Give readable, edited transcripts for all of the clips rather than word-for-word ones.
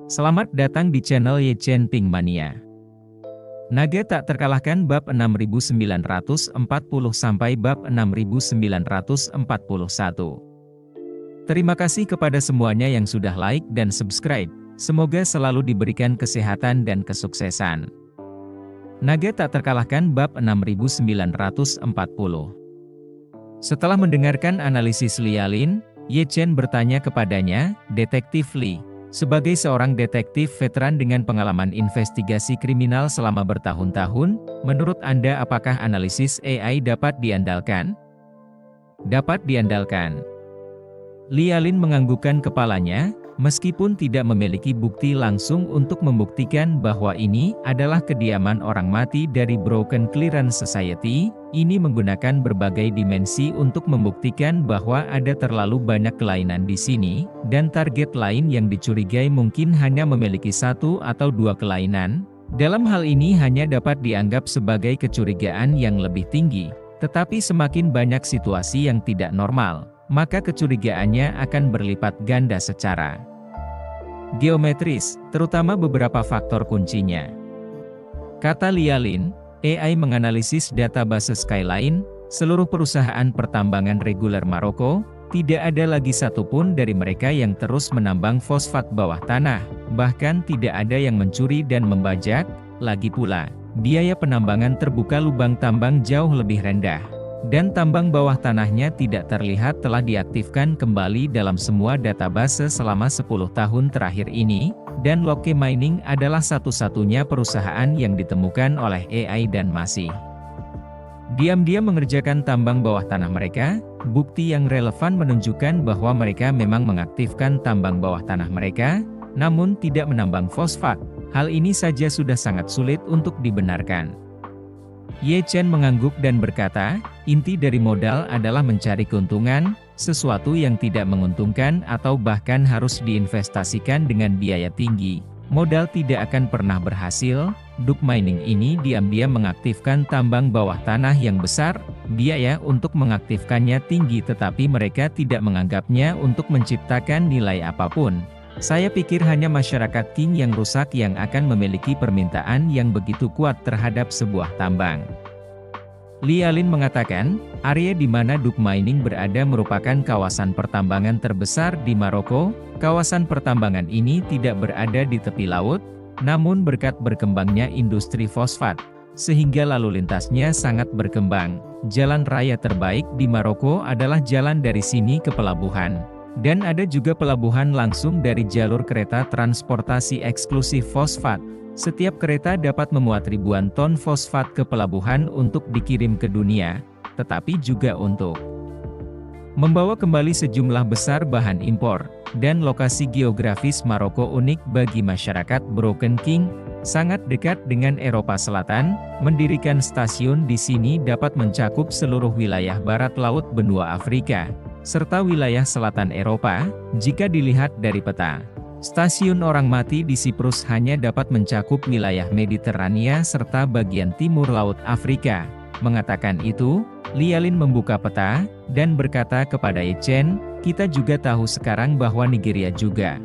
Selamat datang di channel Ye Chen Ping Mania. Naga tak terkalahkan bab 6940 sampai bab 6941. Terima kasih kepada semuanya yang sudah like dan subscribe. Semoga selalu diberikan kesehatan dan kesuksesan. Naga tak terkalahkan bab 6940. Setelah mendengarkan analisis Lialin, Ye Chen bertanya kepadanya, "Detektif Li, sebagai seorang detektif veteran dengan pengalaman investigasi kriminal selama bertahun-tahun, menurut Anda apakah analisis AI dapat diandalkan?" "Dapat diandalkan." Lialin menganggukkan kepalanya, meskipun tidak memiliki bukti langsung untuk membuktikan bahwa ini adalah kediaman orang mati dari Broken Clearance Society. Ini menggunakan berbagai dimensi untuk membuktikan bahwa ada terlalu banyak kelainan di sini, dan target lain yang dicurigai mungkin hanya memiliki satu atau dua kelainan. Dalam hal ini hanya dapat dianggap sebagai kecurigaan yang lebih tinggi, tetapi semakin banyak situasi yang tidak normal, maka kecurigaannya akan berlipat ganda secara geometris, terutama beberapa faktor kuncinya. Kata Lialin, AI menganalisis database Skyline, seluruh perusahaan pertambangan reguler Maroko, tidak ada lagi satupun dari mereka yang terus menambang fosfat bawah tanah, bahkan tidak ada yang mencuri dan membajak. Lagi pula, biaya penambangan terbuka lubang tambang jauh lebih rendah, dan tambang bawah tanahnya tidak terlihat telah diaktifkan kembali dalam semua database selama 10 tahun terakhir ini, dan Locke Mining adalah satu-satunya perusahaan yang ditemukan oleh AI dan masih diam-diam mengerjakan tambang bawah tanah mereka. Bukti yang relevan menunjukkan bahwa mereka memang mengaktifkan tambang bawah tanah mereka, namun tidak menambang fosfat. Hal ini saja sudah sangat sulit untuk dibenarkan. Ye Chen mengangguk dan berkata, "Inti dari modal adalah mencari keuntungan, sesuatu yang tidak menguntungkan atau bahkan harus diinvestasikan dengan biaya tinggi. Modal tidak akan pernah berhasil." Duke Mining ini diam-diam mengaktifkan tambang bawah tanah yang besar, biaya untuk mengaktifkannya tinggi tetapi mereka tidak menganggapnya untuk menciptakan nilai apapun. Saya pikir hanya masyarakat King yang rusak yang akan memiliki permintaan yang begitu kuat terhadap sebuah tambang. Lialin mengatakan, area di mana Duke Mining berada merupakan kawasan pertambangan terbesar di Maroko. Kawasan pertambangan ini tidak berada di tepi laut, namun berkat berkembangnya industri fosfat, sehingga lalu lintasnya sangat berkembang. Jalan raya terbaik di Maroko adalah jalan dari sini ke pelabuhan. Dan ada juga pelabuhan langsung dari jalur kereta transportasi eksklusif fosfat. Setiap kereta dapat memuat ribuan ton fosfat ke pelabuhan untuk dikirim ke dunia, tetapi juga untuk membawa kembali sejumlah besar bahan impor. Dan lokasi geografis Maroko unik bagi masyarakat Broken King, sangat dekat dengan Eropa Selatan. Mendirikan stasiun di sini dapat mencakup seluruh wilayah barat laut benua Afrika, serta wilayah selatan Eropa, jika dilihat dari peta. Stasiun orang mati di Siprus hanya dapat mencakup wilayah Mediterania serta bagian timur laut Afrika. Mengatakan itu, Lialin membuka peta, dan berkata kepada Ye Chen, "Kita juga tahu sekarang bahwa Nigeria juga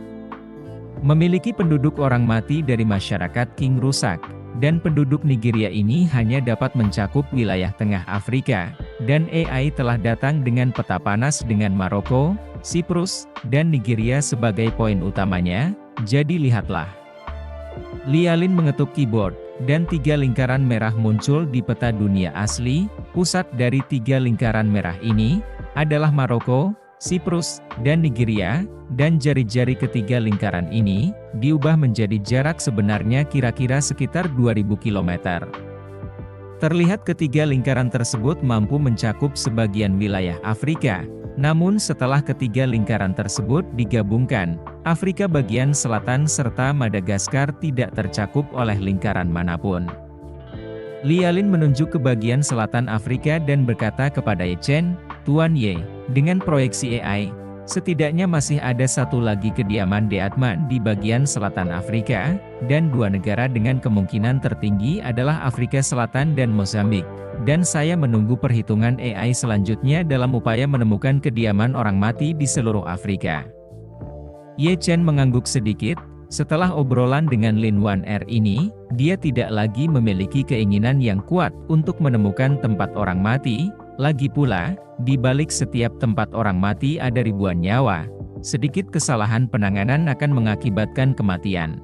memiliki penduduk orang mati dari masyarakat King rusak, dan penduduk Nigeria ini hanya dapat mencakup wilayah tengah Afrika, dan AI telah datang dengan peta panas dengan Maroko, Siprus, dan Nigeria sebagai poin utamanya, jadi lihatlah." Lialin mengetuk keyboard, dan 3 lingkaran merah muncul di peta dunia asli. Pusat dari 3 lingkaran merah ini adalah Maroko, Siprus, dan Nigeria, dan jari-jari ketiga lingkaran ini diubah menjadi jarak sebenarnya kira-kira sekitar 2000 km. Terlihat ketiga lingkaran tersebut mampu mencakup sebagian wilayah Afrika, namun setelah ketiga lingkaran tersebut digabungkan, Afrika bagian selatan serta Madagaskar tidak tercakup oleh lingkaran manapun. Lialin menunjuk ke bagian selatan Afrika dan berkata kepada Ye Chen, "Tuan Ye, dengan proyeksi AI, setidaknya masih ada satu lagi kediaman Deatman di bagian selatan Afrika, dan 2 negara dengan kemungkinan tertinggi adalah Afrika Selatan dan Mozambik. Dan saya menunggu perhitungan AI selanjutnya dalam upaya menemukan kediaman orang mati di seluruh Afrika." Ye Chen mengangguk sedikit, Setelah obrolan dengan Lin Wan Er ini, dia tidak lagi memiliki keinginan yang kuat untuk menemukan tempat orang mati. Lagi pula, di balik setiap tempat orang mati ada ribuan nyawa. Sedikit kesalahan penanganan akan mengakibatkan kematian.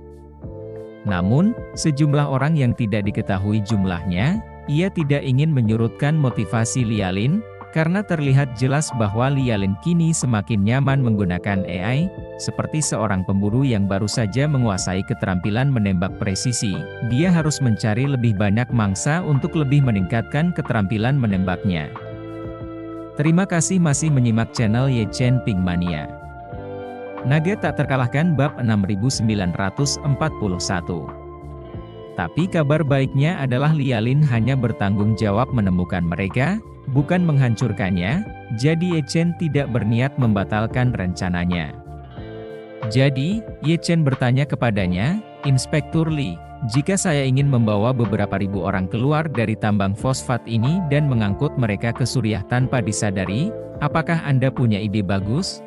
Namun, sejumlah orang yang tidak diketahui jumlahnya, ia tidak ingin menyurutkan motivasi Lialin, karena terlihat jelas bahwa Lialin kini semakin nyaman menggunakan AI, seperti seorang pemburu yang baru saja menguasai keterampilan menembak presisi. Dia harus mencari lebih banyak mangsa untuk lebih meningkatkan keterampilan menembaknya. Terima kasih masih menyimak channel Ye Chen Ping Mania. Naga tak terkalahkan bab 6941. Tapi kabar baiknya adalah Lialin hanya bertanggung jawab menemukan mereka, bukan menghancurkannya, jadi Ye Chen tidak berniat membatalkan rencananya. Jadi, Ye Chen bertanya kepadanya, "Inspektur Li, jika saya ingin membawa beberapa ribu orang keluar dari tambang fosfat ini dan mengangkut mereka ke Suriah tanpa disadari, apakah Anda punya ide bagus?"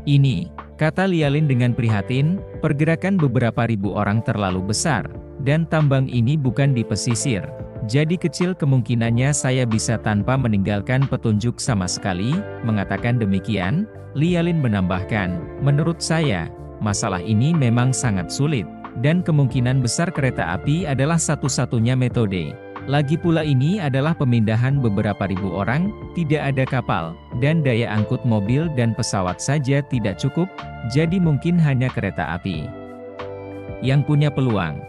"Ini," kata Lialin dengan prihatin, "pergerakan beberapa ribu orang terlalu besar, dan tambang ini bukan di pesisir. Jadi kecil kemungkinannya saya bisa tanpa meninggalkan petunjuk sama sekali." Mengatakan demikian, Lialin menambahkan, "Menurut saya, masalah ini memang sangat sulit, dan kemungkinan besar kereta api adalah satu-satunya metode. Lagi pula ini adalah pemindahan beberapa ribu orang, tidak ada kapal, dan daya angkut mobil dan pesawat saja tidak cukup, jadi mungkin hanya kereta api yang punya peluang."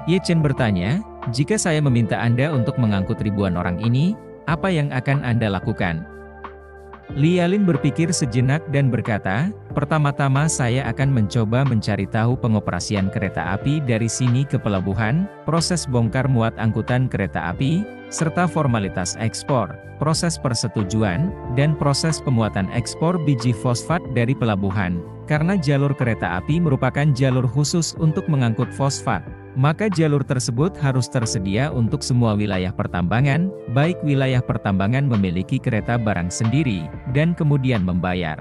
Ye Chen bertanya, "Jika saya meminta Anda untuk mengangkut ribuan orang ini, apa yang akan Anda lakukan?" Lialin berpikir sejenak dan berkata, "Pertama-tama saya akan mencoba mencari tahu pengoperasian kereta api dari sini ke pelabuhan, proses bongkar muat angkutan kereta api, serta formalitas ekspor, proses persetujuan, dan proses pemuatan ekspor biji fosfat dari pelabuhan. Karena jalur kereta api merupakan jalur khusus untuk mengangkut fosfat, maka jalur tersebut harus tersedia untuk semua wilayah pertambangan, baik wilayah pertambangan memiliki kereta barang sendiri, dan kemudian membayar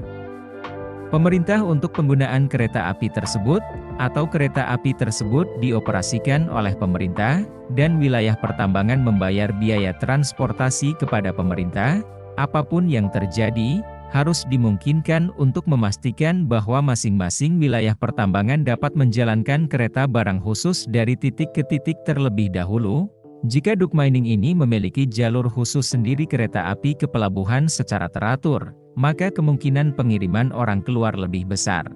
pemerintah untuk penggunaan kereta api tersebut, atau kereta api tersebut dioperasikan oleh pemerintah, dan wilayah pertambangan membayar biaya transportasi kepada pemerintah. Apapun yang terjadi, harus dimungkinkan untuk memastikan bahwa masing-masing wilayah pertambangan dapat menjalankan kereta barang khusus dari titik ke titik terlebih dahulu. Jika Duk Mining ini memiliki jalur khusus sendiri kereta api ke pelabuhan secara teratur, maka kemungkinan pengiriman orang keluar lebih besar.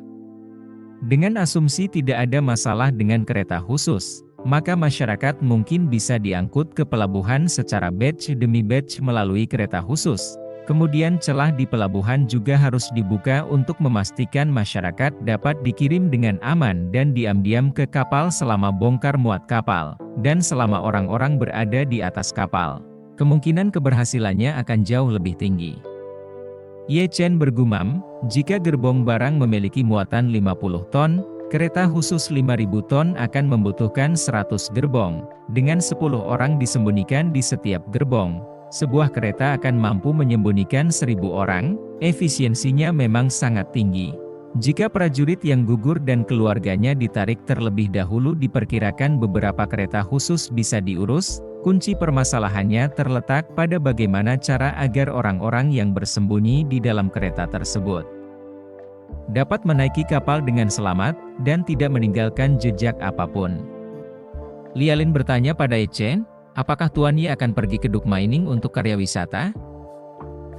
Dengan asumsi tidak ada masalah dengan kereta khusus, maka masyarakat mungkin bisa diangkut ke pelabuhan secara batch demi batch melalui kereta khusus. Kemudian celah di pelabuhan juga harus dibuka untuk memastikan masyarakat dapat dikirim dengan aman dan diam-diam ke kapal selama bongkar muat kapal, dan selama orang-orang berada di atas kapal. Kemungkinan keberhasilannya akan jauh lebih tinggi. Ye Chen bergumam, "Jika gerbong barang memiliki muatan 50 ton, kereta khusus 5.000 ton akan membutuhkan 100 gerbong. Dengan 10 orang disembunyikan di setiap gerbong, sebuah kereta akan mampu menyembunyikan 1.000 orang, efisiensinya memang sangat tinggi. Jika prajurit yang gugur dan keluarganya ditarik terlebih dahulu diperkirakan beberapa kereta khusus bisa diurus, kunci permasalahannya terletak pada bagaimana cara agar orang-orang yang bersembunyi di dalam kereta tersebut dapat menaiki kapal dengan selamat, dan tidak meninggalkan jejak apapun." Lialin bertanya pada Ye Chen, "Apakah Tuan Ye akan pergi ke Duk Mining untuk karya wisata?"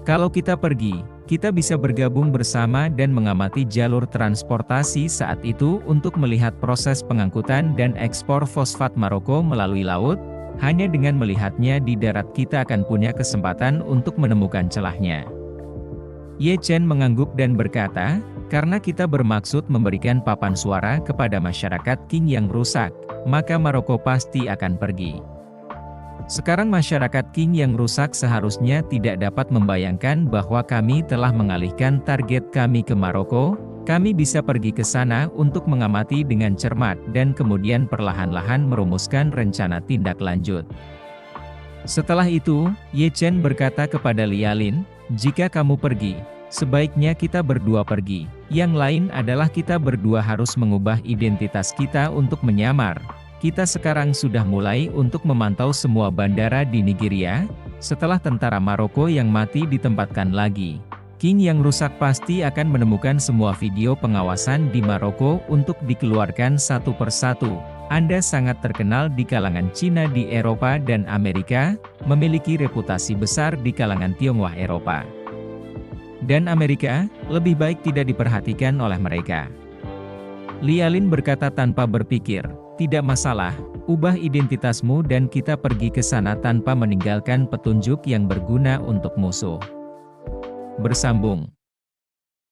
"Kalau kita pergi, kita bisa bergabung bersama dan mengamati jalur transportasi saat itu untuk melihat proses pengangkutan dan ekspor fosfat Maroko melalui laut. Hanya dengan melihatnya di darat kita akan punya kesempatan untuk menemukan celahnya." Ye Chen mengangguk dan berkata, "Karena kita bermaksud memberikan papan suara kepada masyarakat Qing yang rusak, maka Maroko pasti akan pergi. Sekarang masyarakat Qing yang rusak seharusnya tidak dapat membayangkan bahwa kami telah mengalihkan target kami ke Maroko. Kami bisa pergi ke sana untuk mengamati dengan cermat dan kemudian perlahan-lahan merumuskan rencana tindak lanjut." Setelah itu, Ye Chen berkata kepada Lialin, "Jika kamu pergi, Sebaiknya kita berdua pergi. Yang lain adalah kita berdua harus mengubah identitas kita untuk menyamar. Kita sekarang sudah mulai untuk memantau semua bandara di Nigeria, setelah tentara Maroko yang mati ditempatkan lagi. King yang rusak pasti akan menemukan semua video pengawasan di Maroko untuk dikeluarkan satu persatu. Anda sangat terkenal di kalangan Cina di Eropa dan Amerika, memiliki reputasi besar di kalangan Tionghoa Eropa dan Amerika, lebih baik tidak diperhatikan oleh mereka. Lialin berkata tanpa berpikir, tidak masalah, ubah identitasmu dan kita pergi ke sana tanpa meninggalkan petunjuk yang berguna untuk musuh. Bersambung.